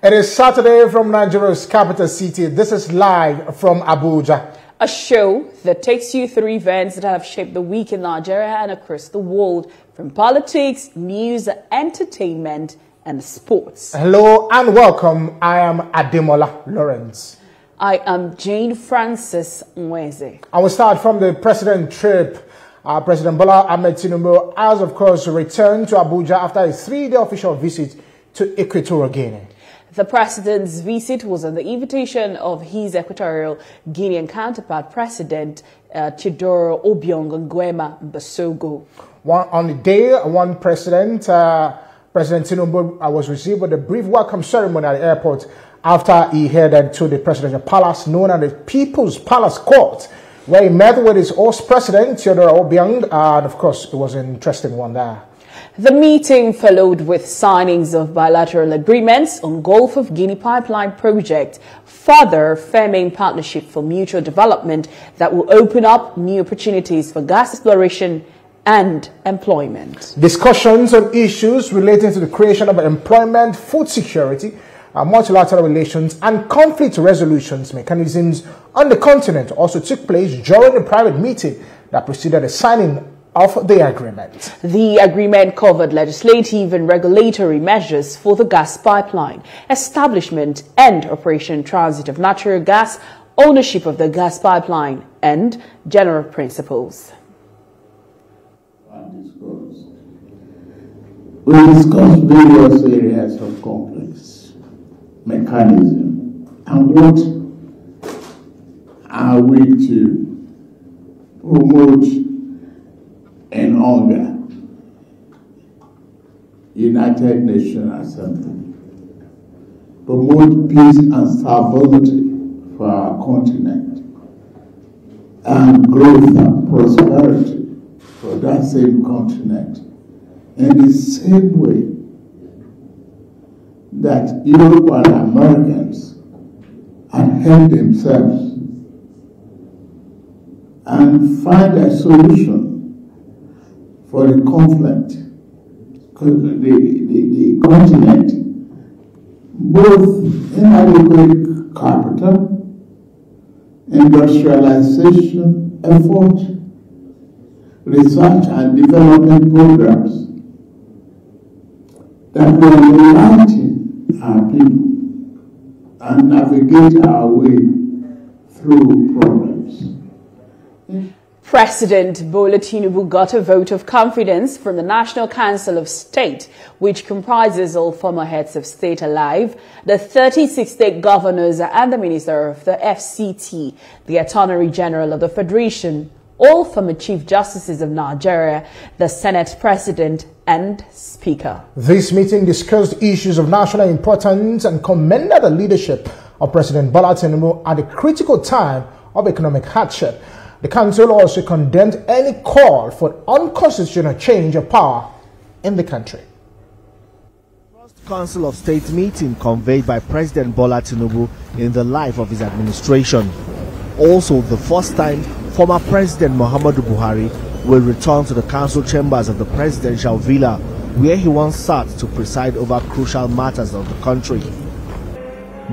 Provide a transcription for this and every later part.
It is Saturday from Nigeria's capital city. This is live from Abuja. A show that takes you through events that have shaped the week in Nigeria and across the world, from politics, news, entertainment, and sports. Hello and welcome. I am Ademola Lawrence. I am Jane Francis Mweze. I will start from the president trip. President Bola Ahmed Tinubu has, of course, returned to Abuja after a 3-day official visit to Equatorial Guinea. The president's visit was on the invitation of his Equatorial Guinean counterpart, President Chidoro Obiang Nguema Mbasogo. On the day, President Tinubu was received with a brief welcome ceremony at the airport after he headed to the presidential palace known as the People's Palace Court, where he met with his host president, Chidoro Obiang, and of course, it was an interesting one there. The meeting followed with signings of bilateral agreements on Gulf of Guinea pipeline project, further firming partnership for mutual development that will open up new opportunities for gas exploration and employment. Discussions on issues relating to the creation of employment, food security, multilateral relations and conflict resolutions mechanisms on the continent also took place during a private meeting that preceded the signing of the agreement. The agreement covered legislative and regulatory measures for the gas pipeline, establishment and operation transit of natural gas, ownership of the gas pipeline, and general principles. We discussed various areas of complex mechanism and what are we to promote in hunger, United Nations Assembly, promote peace and stability for our continent, and growth and prosperity for that same continent in the same way that Europe and Americans have helped themselves and find a solution for the conflict, because the continent, both inadequate capital, industrialization effort, research and development programs that will enlighten our people and navigate our way through problems. President Bola Tinubu got a vote of confidence from the National Council of State, which comprises all former heads of state alive, the 36 state governors and the Minister of the FCT, the Attorney General of the Federation, all former Chief Justices of Nigeria, the Senate President and Speaker. This meeting discussed issues of national importance and commended the leadership of President Bola Tinubu at a critical time of economic hardship. The Council also condemned any call for unconstitutional change of power in the country. First Council of State meeting conveyed by President Bola Tinubu in the life of his administration. Also the first time former President Muhammadu Buhari will return to the council chambers of the presidential villa, where he once sat to preside over crucial matters of the country.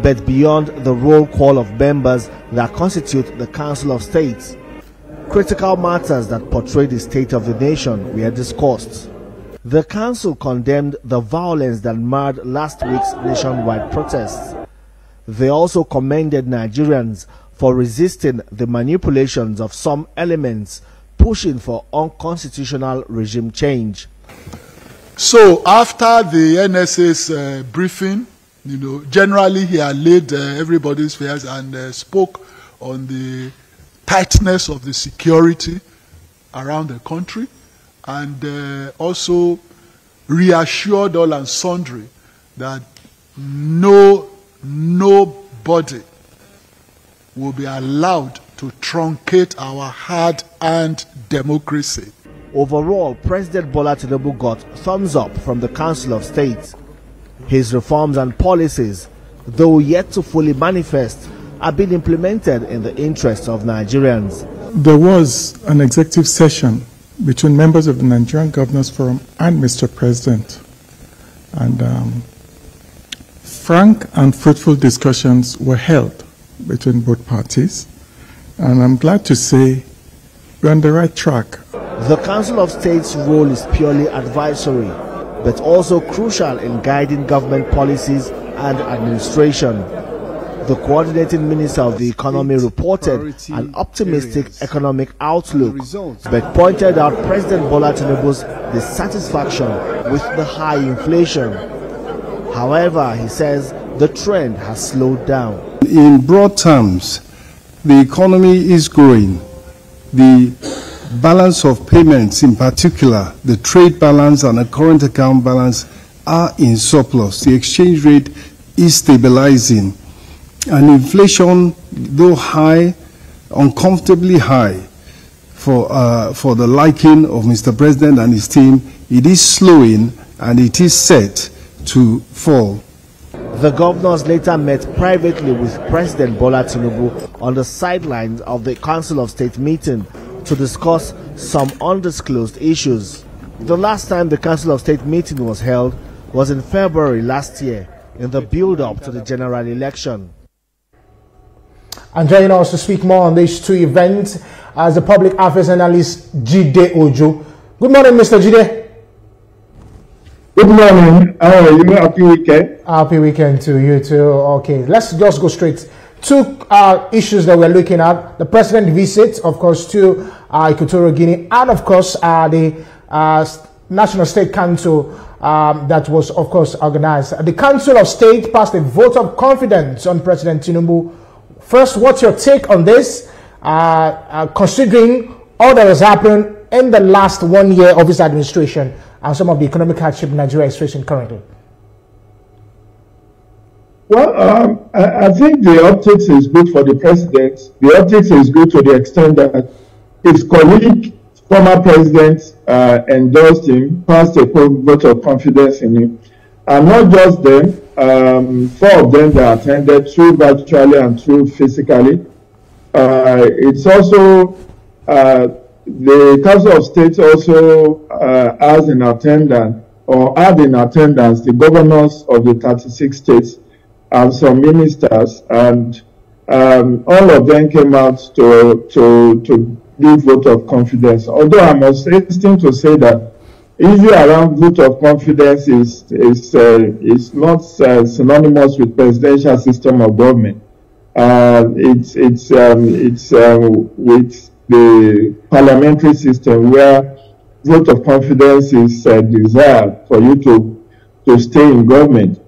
But beyond the roll call of members that constitute the Council of States, critical matters that portray the state of the nation were discussed. The council condemned the violence that marred last week's nationwide protests. They also commended Nigerians for resisting the manipulations of some elements pushing for unconstitutional regime change. So after the NSA's briefing, generally he allayed everybody's fears and spoke on the tightness of the security around the country, and also reassured all and sundry that nobody will be allowed to truncate our hard-earned democracy. Overall, President Bola Tinubu got thumbs up from the Council of State. His reforms and policies, though yet to fully manifest, are being implemented in the interests of Nigerians. There was an executive session between members of the Nigerian Governors Forum and Mr. President. And frank and fruitful discussions were held between both parties, and I'm glad to say we're on the right track. The Council of State's role is purely advisory, but also crucial in guiding government policies and administration. The coordinating minister of the economy reported an optimistic economic outlook, but pointed out President Bola Tinubu's dissatisfaction with the high inflation. However, he says the trend has slowed down. In broad terms, the economy is growing. The balance of payments, in particular, the trade balance and the current account balance, are in surplus. The exchange rate is stabilizing. And inflation, though high, uncomfortably high for the liking of Mr. President and his team, it is slowing and it is set to fall. The governors later met privately with President Bola Tinubu on the sidelines of the Council of State meeting to discuss some undisclosed issues. The last time the Council of State meeting was held was in February last year, in the build-up to the general election. And joining us to speak more on these two events as the public affairs analyst Jide Ojo. Good morning, Mr. Jide. Good morning. How are you? Happy weekend. Happy weekend to you too. Okay, let's just go straight. Two issues that we're looking at: the president visit, of course, to Equatorial Guinea, and of course the National State Council that was, of course, organized. The Council of State passed a vote of confidence on President Tinubu. First, what's your take on this, considering all that has happened in the last 1 year of his administration and some of the economic hardship Nigeria is facing currently? Well, I think the optics is good for the president. The optics is good to the extent that his colleague, former president, endorsed him, passed a vote of confidence in him. And not just them, 4 of them that attended, 2 virtually and 2 physically. It's also, the Council of State also has in attendance, or had in attendance, the governors of the 36 states and some ministers, and all of them came out to give vote of confidence. Although I must hasten to say that issue around vote of confidence is not synonymous with presidential system of government. It's with the parliamentary system where vote of confidence is desired for you to stay in government.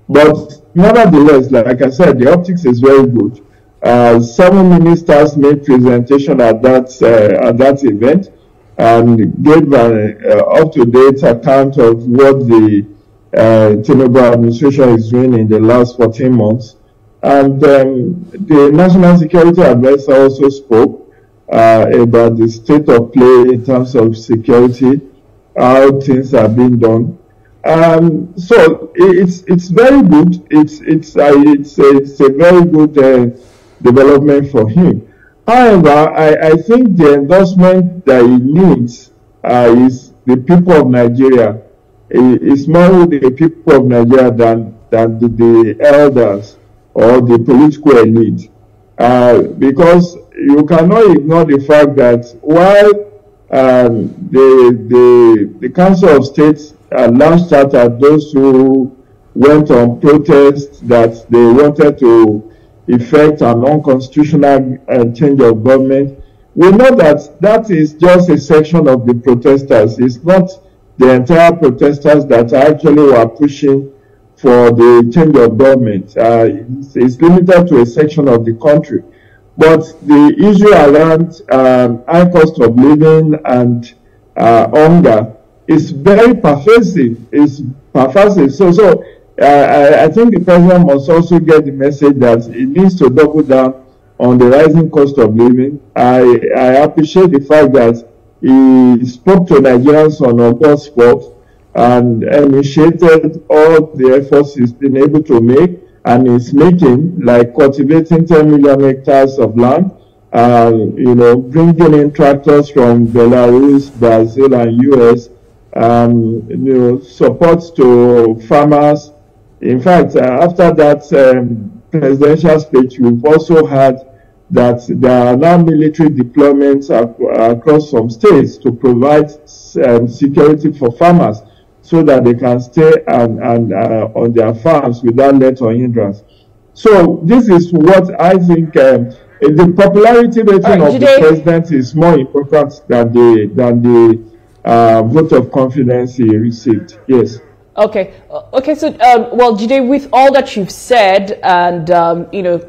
But nevertheless, like I said, the optics is very good. 7 ministers made presentation at that event and gave an up-to-date account of what the Tinubu administration is doing in the last 14 months. And the National Security Advisor also spoke about the state of play in terms of security, how things are being done. So it's very good. It's a very good development for him. However, I think the endorsement that he needs is the people of Nigeria. It's more the people of Nigeria than the elders or the political elite. Because you cannot ignore the fact that while the Council of State launched out at those who went on protest that they wanted to effect an unconstitutional change of government, we know that that is just a section of the protesters. It's not the entire protesters that actually were pushing for the change of government. It's limited to a section of the country. But the issue around high cost of living and hunger is very pervasive. It's pervasive. So I think the president must also get the message that he needs to double down on the rising cost of living. I appreciate the fact that he spoke to Nigerians on August 4th and initiated all the efforts he's been able to make and is making, like cultivating 10 million hectares of land, bringing in tractors from Belarus, Brazil, and US, support to farmers, In fact, after that presidential speech, we've also had that there are now military deployments across some states to provide security for farmers so that they can stay on their farms without let or hindrance. So this is what I think the popularity rating of the president is more important than the vote of confidence he received. Yes. Okay. Okay. So, well, Jide, with all that you've said, and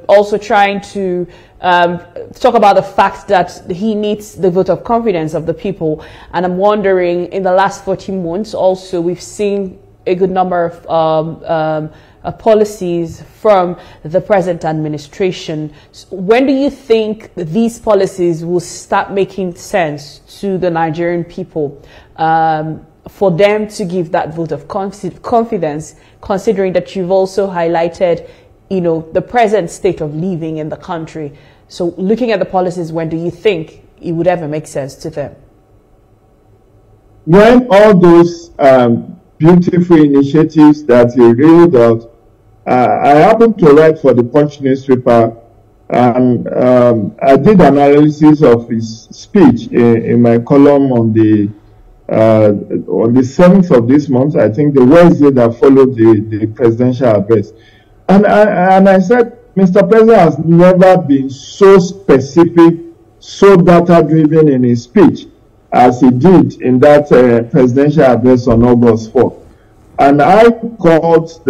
also trying to talk about the fact that he needs the vote of confidence of the people, and I'm wondering, in the last 14 months, also we've seen a good number of policies from the present administration. When do you think these policies will start making sense to the Nigerian people, for them to give that vote of confidence, considering that you've also highlighted, the present state of living in the country? So looking at the policies, when do you think it would ever make sense to them? When all those beautiful initiatives that he read out, I happened to write for the Punch newspaper, and I did analysis of his speech in my column on the 7th of this month, I think the Wednesday that followed the presidential address. And I said, Mr. President has never been so specific, so data-driven in his speech as he did in that presidential address on August 4th. And I called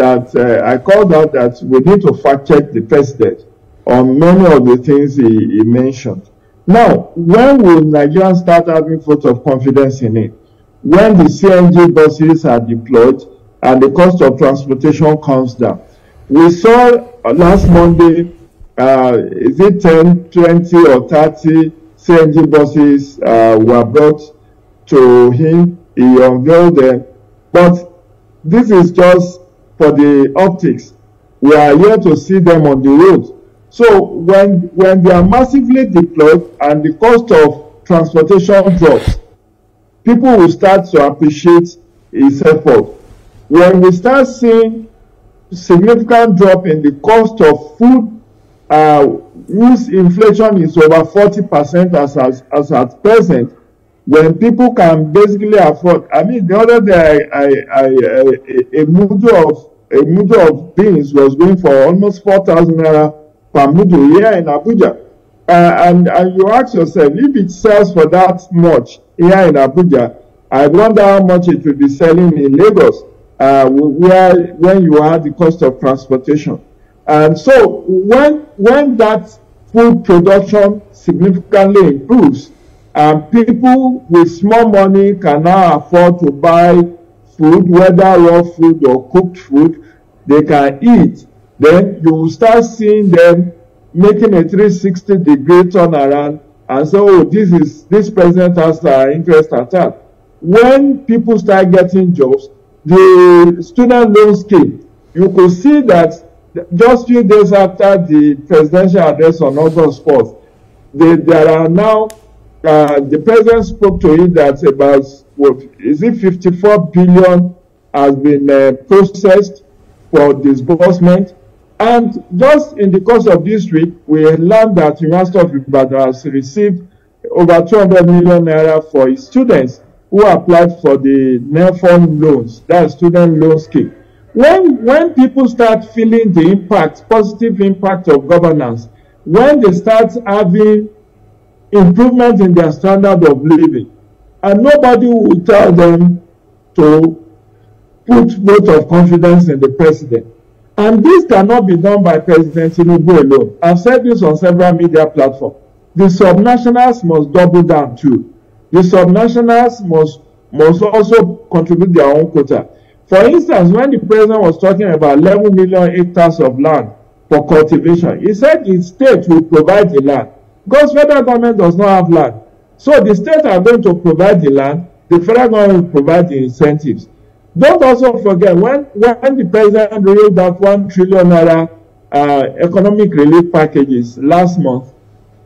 out that we need to fact-check the president on many of the things he mentioned. Now, when will Nigerians start having vote of confidence in it? When the CNG buses are deployed and the cost of transportation comes down. We saw last Monday, is it 10, 20 or 30 CNG buses were brought to him. He unveiled them. But this is just for the optics. We are here to see them on the road. So when they are massively deployed and the cost of transportation drops, people will start to appreciate his effort. When we start seeing significant drop in the cost of food, whose inflation is over 40% as at present, when people can basically afford, I mean, the other day a mudu of beans was going for almost 4,000 naira per mudu here in Abuja. And you ask yourself, if it sells for that much here in Abuja, I wonder how much it will be selling in Lagos, when you have the cost of transportation. And so when that food production significantly improves, and people with small money can now afford to buy food, whether raw food or cooked food, they can eat, then you will start seeing them making a 360-degree turnaround and say, oh, this president has our interest at heart. When people start getting jobs, the student loan scheme, you could see that just a few days after the presidential address on August 4th, there are now, the president spoke to it that about, is it 54 billion has been processed for disbursement. And just in the course of this week, we learned that University of Ibadan has received over 200 million naira for its students who applied for the NEFON loans, that student loan scheme. When people start feeling the impact, positive impact of governance, when they start having improvement in their standard of living, and nobody will tell them to put vote of confidence in the president. And this cannot be done by President Tinubu alone. I've said this on several media platforms. The subnationals must double down too. The subnationals must also contribute their own quota. For instance, when the president was talking about 11 million hectares of land for cultivation, he said the state will provide the land because federal government does not have land. So the states are going to provide the land, the federal government will provide the incentives. Don't also forget, when the president released that 1 trillion naira economic relief packages last month,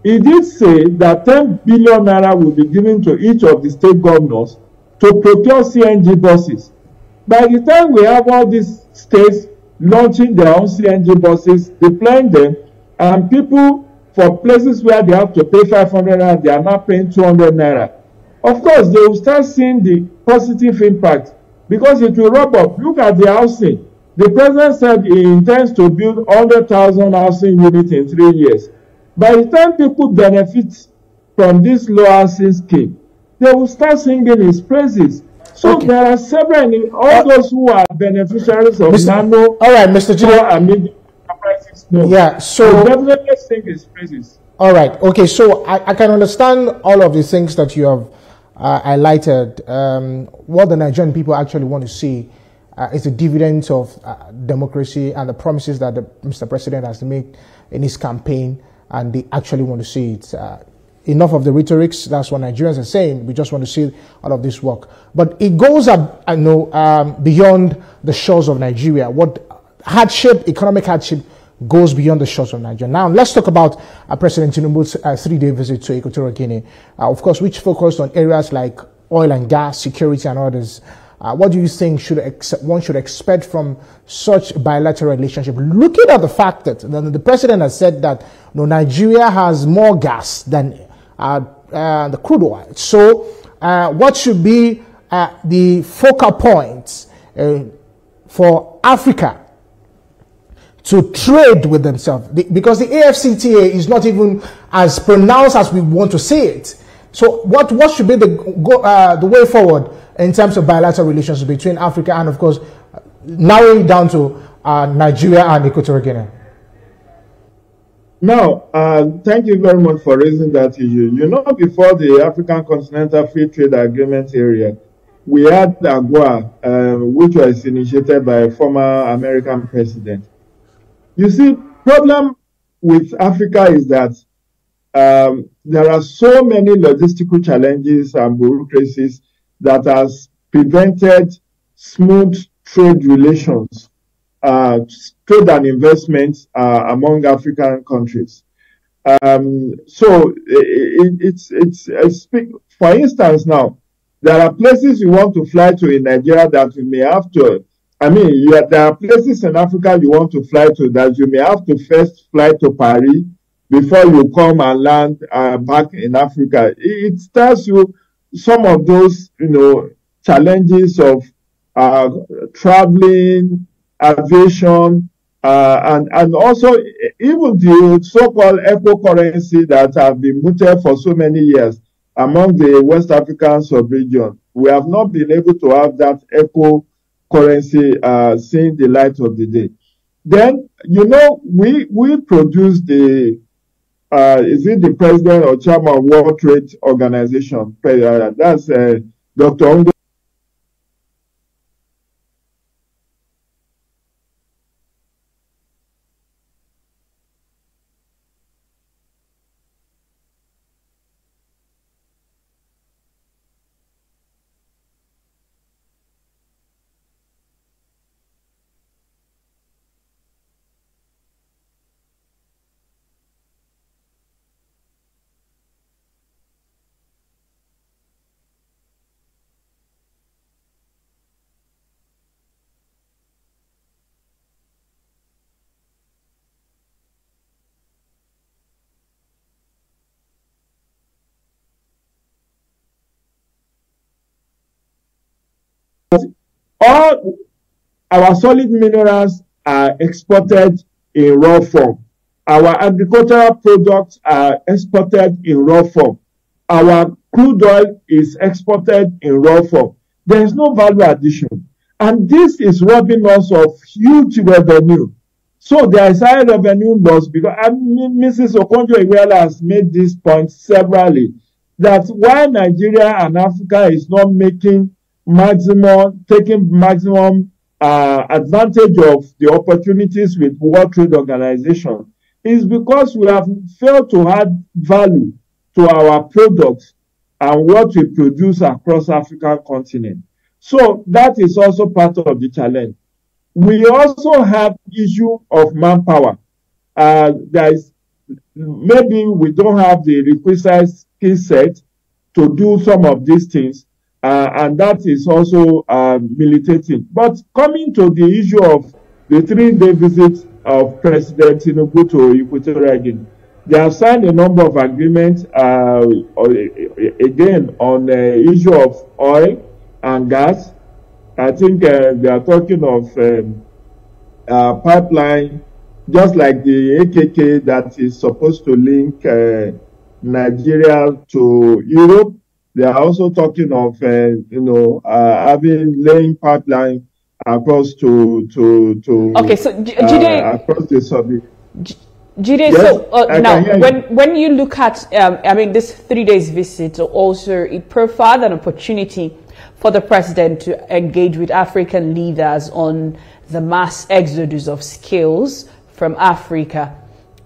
he did say that 10 billion naira will be given to each of the state governors to procure CNG buses. By the time we have all these states launching their own CNG buses, deploying them, and people for places where they have to pay 500 naira, they are now paying 200 naira. Of course, they will start seeing the positive impact because it will rub up. Look at the housing. The president said he intends to build 100,000 housing units in 3 years. By the time people benefit from this low housing scheme, they will start singing his praises. So there are several, all those who are beneficiaries of nano. All right, Mr. Junior. And medium enterprises. No. Yeah, so definitely sing his praises. All right. Okay. So I can understand all of the things that you have highlighted. What the Nigerian people actually want to see is the dividends of democracy and the promises that Mr. President has made in his campaign, and they actually want to see it. Enough of the rhetorics. That's what Nigerians are saying. We just want to see all of this work. But it goes up, beyond the shores of Nigeria. What hardship, economic hardship, goes beyond the shores of Nigeria. Now, let's talk about President Tinubu's 3-day visit to Equatorial Guinea, of course, which focused on areas like oil and gas, security, and others. What do you think one should expect from such bilateral relationship? Looking at the fact that the president has said that Nigeria has more gas than the crude oil. So, what should be the focal points for Africa to trade with themselves? Because the AFCTA is not even as pronounced as we want to see it. So, what should be the way forward in terms of bilateral relations between Africa and, of course, narrowing down to Nigeria and Equatorial Guinea? Now, thank you very much for raising that issue. Before the African Continental Free Trade Agreement area, we had AGOA, which was initiated by a former American president. You see, problem with Africa is that there are so many logistical challenges and bureaucracies that has prevented smooth trade relations, trade and investments among African countries. So for instance, now there are places you want to fly to in Nigeria that you may have to. There are places in Africa you want to fly to that you may have to first fly to Paris before you come and land back in Africa. It tells you some of those, challenges of traveling, aviation, and also even the so-called eco currency that have been mooted for so many years among the West African sub-region. We have not been able to have that eco currency seeing the light of the day. Then, we produce the is it the president or chairman of World Trade Organization? That's Dr. Ongo. All our solid minerals are exported in raw form. Our agricultural products are exported in raw form. Our crude oil is exported in raw form. There is no value addition. And this is robbing us of huge revenue. So there is high revenue loss because Mrs. Okonjo-Iweala has made this point severally, that why Nigeria and Africa is not taking maximum advantage of the opportunities with World Trade Organization is because we have failed to add value to our products and what we produce across African continent. So that is also part of the challenge. We also have issue of manpower. Maybe we don't have the requisite skill set to do some of these things. And that is also militating. But coming to the issue of the 3-day visit of President Tinubu to Equatorial Guinea. They have signed a number of agreements, again, on the issue of oil and gas. I think they are talking of pipeline, just like the AKK that is supposed to link Nigeria to Europe. They are also talking of, laying pipeline across to okay, so Jide, across the Subi. Jide, yes, so now when you look at this 3 days visit, also it profiled an opportunity for the president to engage with African leaders on the mass exodus of skills from Africa.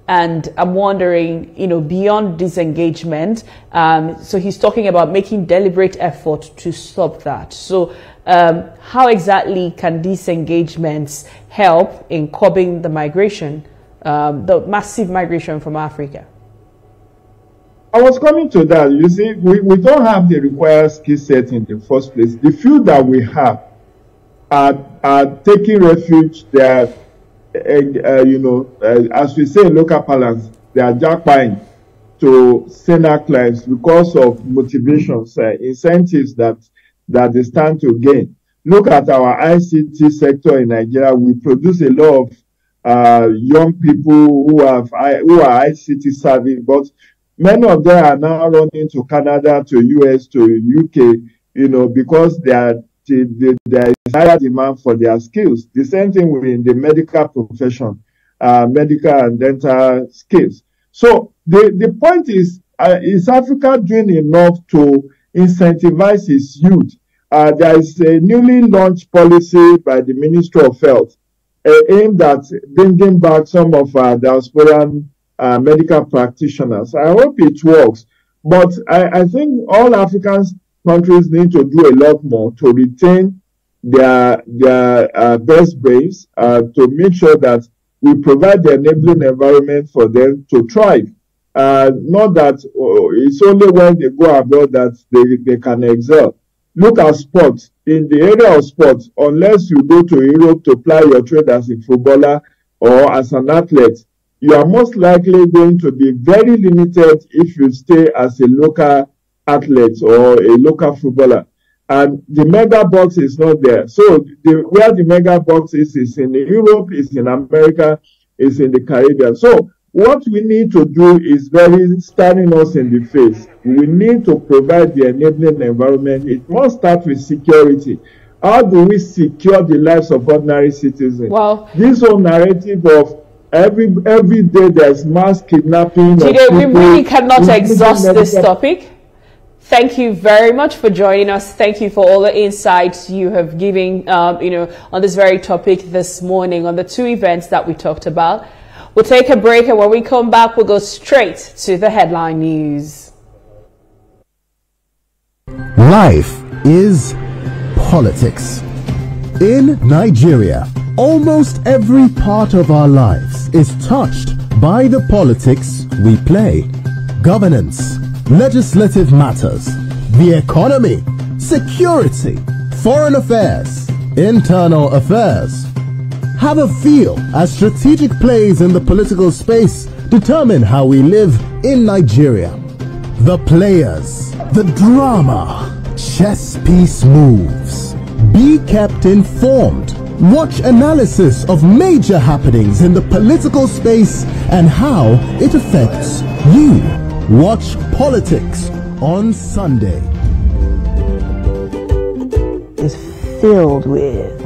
And I'm wondering, beyond this engagement, so he's talking about making deliberate effort to stop that. So how exactly can these engagements help in curbing the migration, the massive migration from Africa? I was coming to that. You see, we don't have the required skill set in the first place. The few that we have are taking refuge there. As we say in local parlance, they are jackpying to senior clients because of motivations, incentives that they stand to gain. Look at our ICT sector in Nigeria. We produce a lot of young people who are ICT savvy, but many of them are now running to Canada, to US, to UK, because there is higher demand for their skills. The same thing within the medical profession, medical and dental skills. So the point is Africa doing enough to incentivize its youth? There is a newly launched policy by the Ministry of Health aimed at bringing back some of our diasporan medical practitioners. I hope it works. But I think all African countries need to do a lot more to retain their best brains, to make sure that we provide the enabling environment for them to thrive. Not that it's only when they go abroad that they can excel. Look at sports. In the area of sports, unless you go to Europe to ply your trade as a footballer or as an athlete, you are most likely going to be very limited if you stay as a local athlete or a local footballer. And the mega box is not there. So where the mega box is in Europe, is in America, is in the Caribbean. So what we need to do is very staring us in the face. We need to provide the enabling environment. It must start with security. How do we secure the lives of ordinary citizens? Well, this whole narrative of every day there's mass kidnapping. Jide, we really cannot exhaust this topic. Thank you very much for joining us. Thank you for all the insights you have given, on this very topic this morning, on the two events that we talked about. We'll take a break, and when we come back, we'll go straight to the headline news. Life is politics. In Nigeria, almost every part of our lives is touched by the politics we play. Governance, legislative matters, the economy, security, foreign affairs, internal affairs. Have a feel as strategic plays in the political space determine how we live in Nigeria. The players, the drama, chess piece moves. Be kept informed. Watch analysis of major happenings in the political space and how it affects you. Watch Politics on Sunday. Is filled with